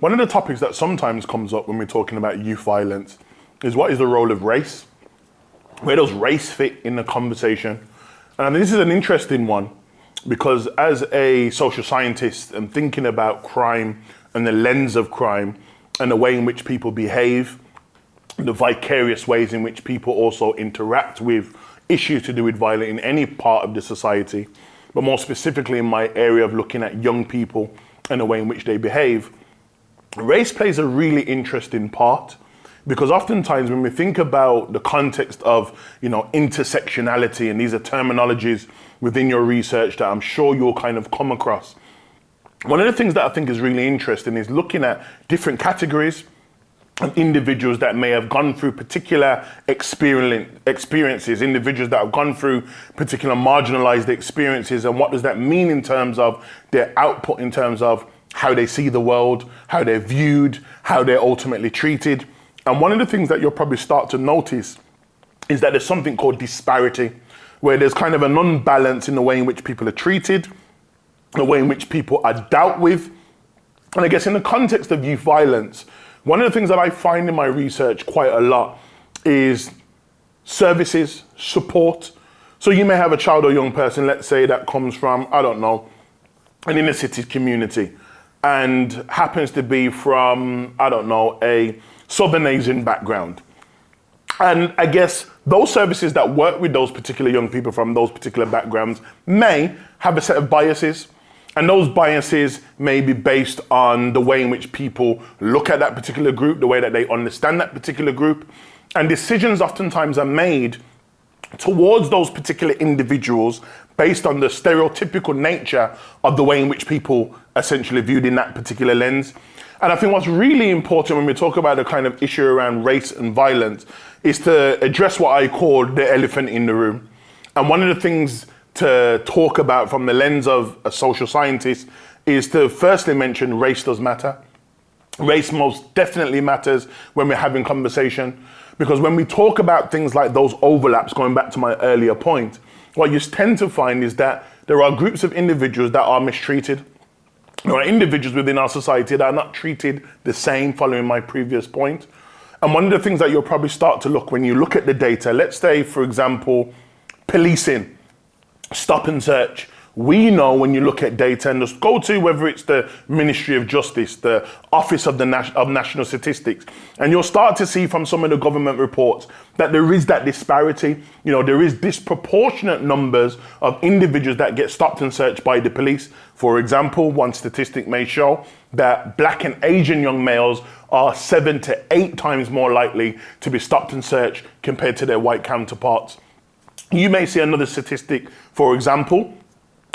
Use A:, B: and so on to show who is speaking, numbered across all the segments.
A: One of the topics that sometimes comes up when we're talking about youth violence is what is the role of race? Where does race fit in the conversation? And this is an interesting one because as a social scientist and thinking about crime and the lens of crime and the way in which people behave, the vicarious ways in which people also interact with issues to do with violence in any part of the society, but more specifically in my area of looking at young people and the way in which they behave, race plays a really interesting part because oftentimes when we think about the context of, intersectionality, and these are terminologies within your research that I'm sure you'll kind of come across. One of the things that I think is really interesting is looking at different categories of individuals that may have gone through particular experiences, individuals that have gone through particular marginalized experiences, and what does that mean in terms of their output, in terms of how they see the world, how they're viewed, how they're ultimately treated. And one of the things that you'll probably start to notice is that there's something called disparity, where there's kind of an unbalance in the way in which people are treated, the way in which people are dealt with. And I guess in the context of youth violence, one of the things that I find in my research quite a lot is services, support. So you may have a child or young person, let's say, that comes from, an inner city community and happens to be from, a Southern Asian background. And I guess those services that work with those particular young people from those particular backgrounds may have a set of biases. And those biases may be based on the way in which people look at that particular group, the way that they understand that particular group. And decisions oftentimes are made towards those particular individuals based on the stereotypical nature of the way in which people essentially viewed in that particular lens. And I think what's really important when we talk about the kind of issue around race and violence is to address what I call the elephant in the room. And one of the things to talk about from the lens of a social scientist is to firstly mention race does matter. Race most definitely matters when we're having conversation, because when we talk about things like those overlaps, going back to my earlier point, what you tend to find is that there are groups of individuals that are mistreated. There are individuals within our society that are not treated the same, following my previous point. And one of the things that you'll probably start to look when you look at the data, let's say, for example, policing, stop and search. We know when you look at data, and just go to whether it's the Ministry of Justice, the Office of National Statistics, and you'll start to see from some of the government reports that there is that disparity. There is disproportionate numbers of individuals that get stopped and searched by the police. For example, one statistic may show that Black and Asian young males are 7 to 8 times more likely to be stopped and searched compared to their white counterparts. You may see another statistic, for example,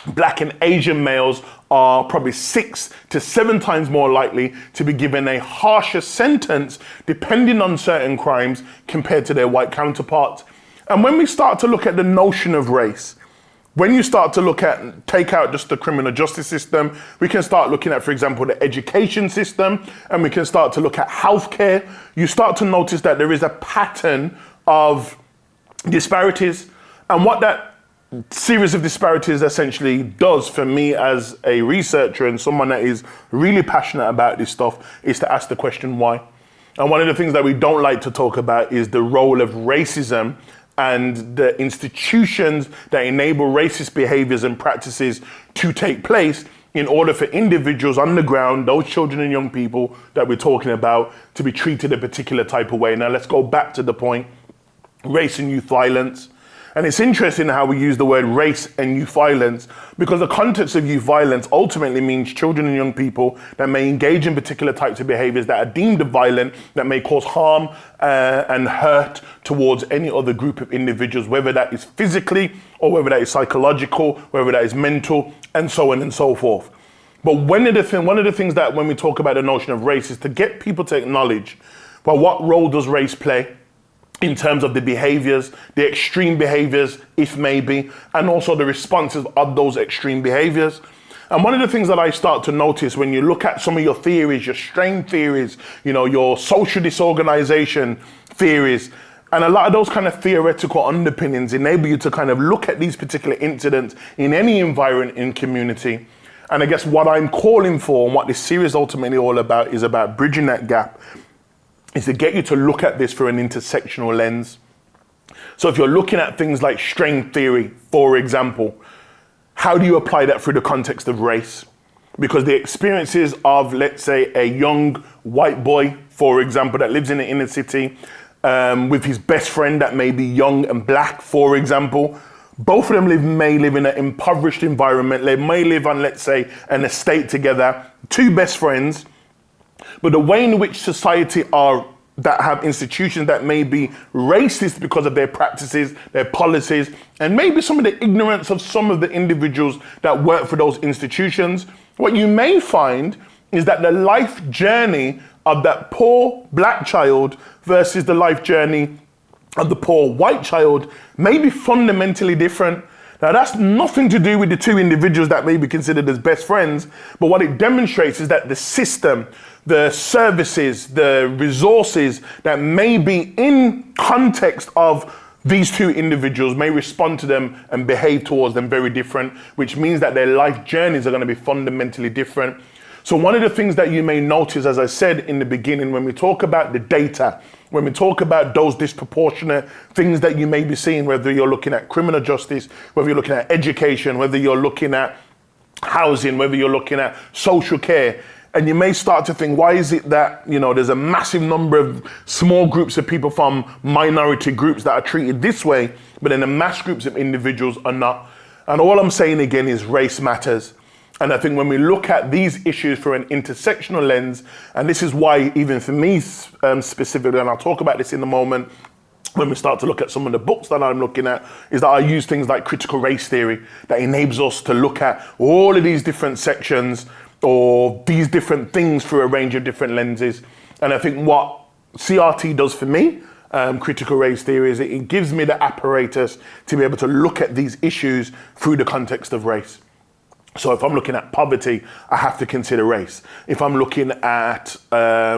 A: Black and Asian males are probably 6 to 7 times more likely to be given a harsher sentence depending on certain crimes compared to their white counterparts. And when we start to look at the notion of race, when you start to take out just the criminal justice system, we can start looking at, for example, the education system, and we can start to look at healthcare. You start to notice that there is a pattern of disparities. And what that series of disparities essentially does for me as a researcher and someone that is really passionate about this stuff is to ask the question why. And one of the things that we don't like to talk about is the role of racism and the institutions that enable racist behaviors and practices to take place in order for individuals on the ground, those children and young people that we're talking about, to be treated a particular type of way. Now let's go back to the point, race and youth violence. And it's interesting how we use the word race and youth violence, because the context of youth violence ultimately means children and young people that may engage in particular types of behaviors that are deemed violent, that may cause harm and hurt towards any other group of individuals, whether that is physically or whether that is psychological, whether that is mental, and so on and so forth. But one of the things that when we talk about the notion of race is to get people to acknowledge, well, what role does race play in terms of the behaviors, the extreme behaviors, if maybe, and also the responses of those extreme behaviors. And one of the things that I start to notice when you look at some of your theories, your strain theories, your social disorganization theories, and a lot of those kind of theoretical underpinnings enable you to kind of look at these particular incidents in any environment in community And I guess what I'm calling for and what this series is ultimately all about is about bridging that gap, is to get you to look at this through an intersectional lens. So if you're looking at things like strain theory, for example, how do you apply that through the context of race? Because the experiences of, let's say, a young white boy, for example, that lives in the inner city with his best friend that may be young and black, for example, both of them may live in an impoverished environment. They may live on, let's say, an estate together, two best friends, but the way in which society that have institutions that may be racist because of their practices, their policies, and maybe some of the ignorance of some of the individuals that work for those institutions, what you may find is that the life journey of that poor black child versus the life journey of the poor white child may be fundamentally different. Now, that's nothing to do with the two individuals that may be considered as best friends, but what it demonstrates is that the system, the services, the resources that may be in context of these two individuals may respond to them and behave towards them very different, which means that their life journeys are going to be fundamentally different. So one of the things that you may notice, as I said in the beginning, when we talk about the data, when we talk about those disproportionate things that you may be seeing, whether you're looking at criminal justice, whether you're looking at education, whether you're looking at housing, whether you're looking at social care, and you may start to think, why is it that, there's a massive number of small groups of people from minority groups that are treated this way, but then the mass groups of individuals are not? And all I'm saying again is race matters. And I think when we look at these issues through an intersectional lens, and this is why even for me specifically, and I'll talk about this in a moment, when we start to look at some of the books that I'm looking at, is that I use things like critical race theory that enables us to look at all of these different sections or these different things through a range of different lenses. And I think what CRT does for me, critical race theory, is it gives me the apparatus to be able to look at these issues through the context of race. So if I'm looking at poverty, I have to consider race. If I'm looking at, knife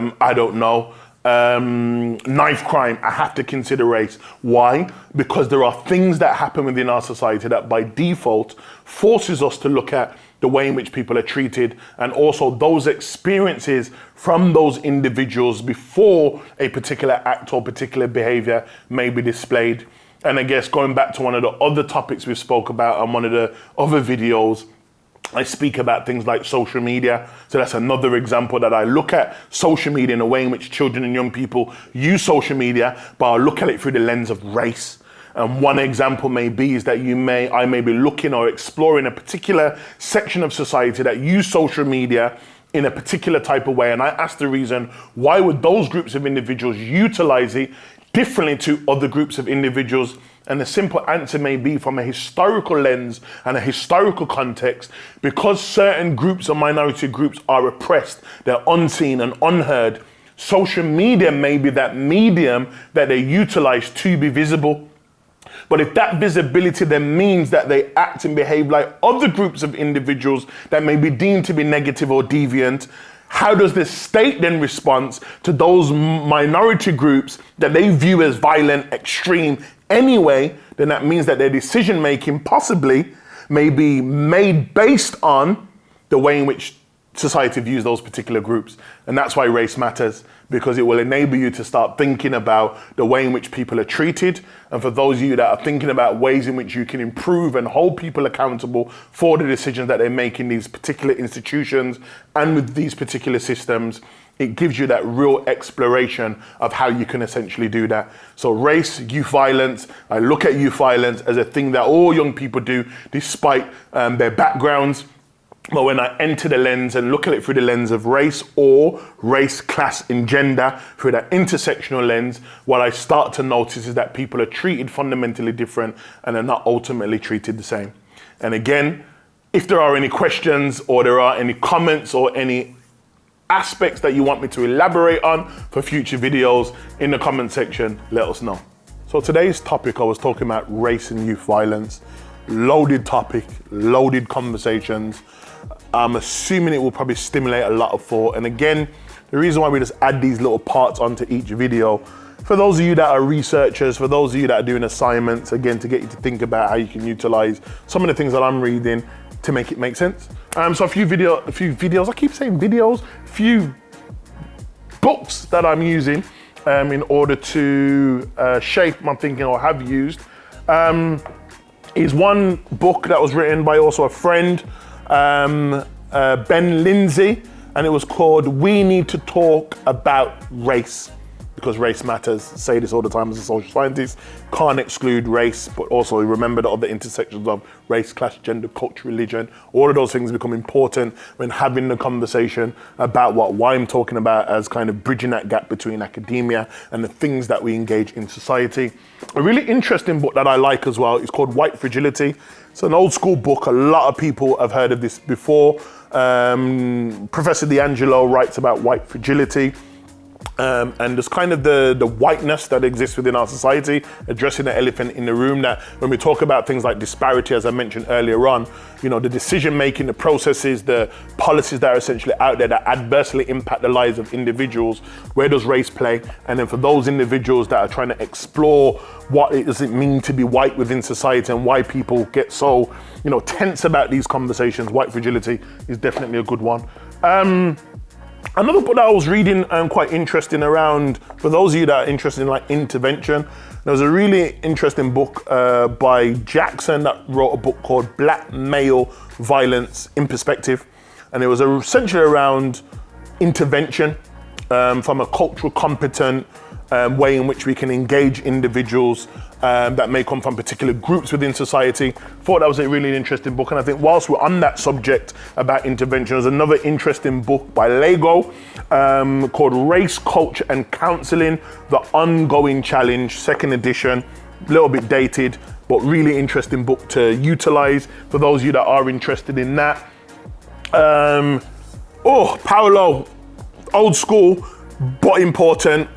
A: crime, I have to consider race. Why? Because there are things that happen within our society that by default forces us to look at the way in which people are treated, and also those experiences from those individuals before a particular act or particular behavior may be displayed. And I guess going back to one of the other topics we spoke about on one of the other videos, I speak about things like social media. So that's another example that I look at social media in a way in which children and young people use social media, but I look at it through the lens of race. And one example may be is that I may be looking or exploring a particular section of society that use social media in a particular type of way. And I ask the reason, why would those groups of individuals utilize it differently to other groups of individuals? And the simple answer may be from a historical lens and a historical context, because certain groups or minority groups are oppressed, they're unseen and unheard. Social media may be that medium that they utilize to be visible. But if that visibility then means that they act and behave like other groups of individuals that may be deemed to be negative or deviant, how does the state then respond to those minority groups that they view as violent, extreme anyway? Then that means that their decision making possibly may be made based on the way in which society views those particular groups. And that's why race matters, because it will enable you to start thinking about the way in which people are treated. And for those of you that are thinking about ways in which you can improve and hold people accountable for the decisions that they make in these particular institutions and with these particular systems, it gives you that real exploration of how you can essentially do that. So race, youth violence, I look at youth violence as a thing that all young people do despite their backgrounds. But when I enter the lens and look at it through the lens of race or race, class, and gender, through that intersectional lens, what I start to notice is that people are treated fundamentally different and are not ultimately treated the same. And again, if there are any questions or there are any comments or any aspects that you want me to elaborate on for future videos, in the comment section, let us know. So today's topic, I was talking about race and youth violence. Loaded topic, loaded conversations. I'm assuming it will probably stimulate a lot of thought. And again, the reason why we just add these little parts onto each video, for those of you that are researchers, for those of you that are doing assignments, again, to get you to think about how you can utilize some of the things that I'm reading to make it make sense. So a few videos, I keep saying videos, few books that I'm using in order to shape my thinking, or have used, is one book that was written by also a friend, Ben Lindsay, and it was called We Need to Talk About Race, because race matters. Say this all the time as a social scientist. Can't exclude race, but also remember the other intersections of race, class, gender, culture, religion. All of those things become important when having the conversation about why I'm talking about as kind of bridging that gap between academia and the things that we engage in society. A really interesting book that I like as well is called White Fragility. It's an old school book. A lot of people have heard of this before. Professor D'Angelo writes about white fragility. And there's kind of the whiteness that exists within our society, addressing the elephant in the room, that when we talk about things like disparity, as I mentioned earlier on, the decision making, the processes, the policies that are essentially out there that adversely impact the lives of individuals, where does race play? And then for those individuals that are trying to explore what it does it mean to be white within society and why people get so, tense about these conversations, White Fragility is definitely a good one. Another book that I was reading quite interesting around, for those of you that are interested in like intervention, there was a really interesting book by Jackson that wrote a book called Black Male Violence in Perspective. And it was essentially around intervention from a cultural competent way in which we can engage individuals that may come from particular groups within society. Thought that was a really interesting book. And I think whilst we're on that subject about intervention, there's another interesting book by Lego called Race, Culture and Counseling, The Ongoing Challenge, second edition, a little bit dated, but really interesting book to utilize for those of you that are interested in that. Paolo, old school, but important.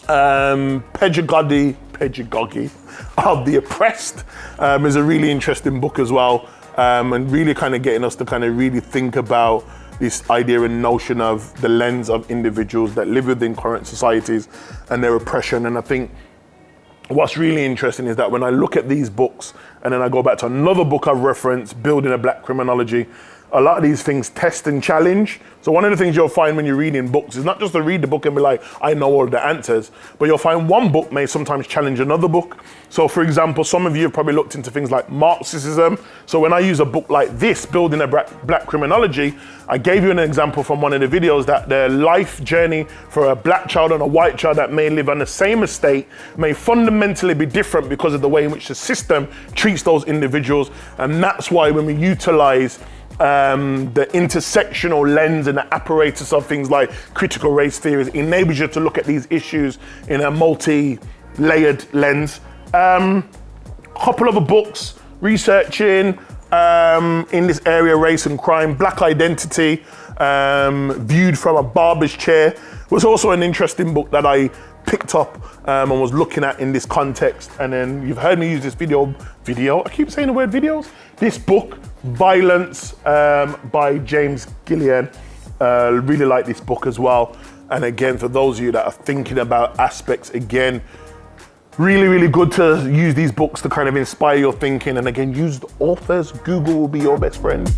A: Pedagogy of the Oppressed is a really interesting book as well, and really kind of getting us to kind of really think about this idea and notion of the lens of individuals that live within current societies and their oppression. And I think what's really interesting is that when I look at these books and then I go back to another book I've referenced, Building a Black Criminology, a lot of these things test and challenge. So one of the things you'll find when you're reading books is not just to read the book and be like, I know all the answers, but you'll find one book may sometimes challenge another book. So for example, some of you have probably looked into things like Marxism. So when I use a book like this, Building a Black Criminology, I gave you an example from one of the videos that the life journey for a black child and a white child that may live on the same estate may fundamentally be different because of the way in which the system treats those individuals. And that's why when we utilize the intersectional lens and the apparatus of things like critical race theories, enables you to look at these issues in a multi-layered lens. Couple of books researching in this area, race and crime, Black Identity, viewed from a barber's chair, was also an interesting book that I picked up and was looking at in this context. And then you've heard me use this video, I keep saying the word videos, this book, Violence, by James Gillian. Really like this book as well. And again, for those of you that are thinking about aspects, again, really, really good to use these books to kind of inspire your thinking. And again, use the authors. Google will be your best friend.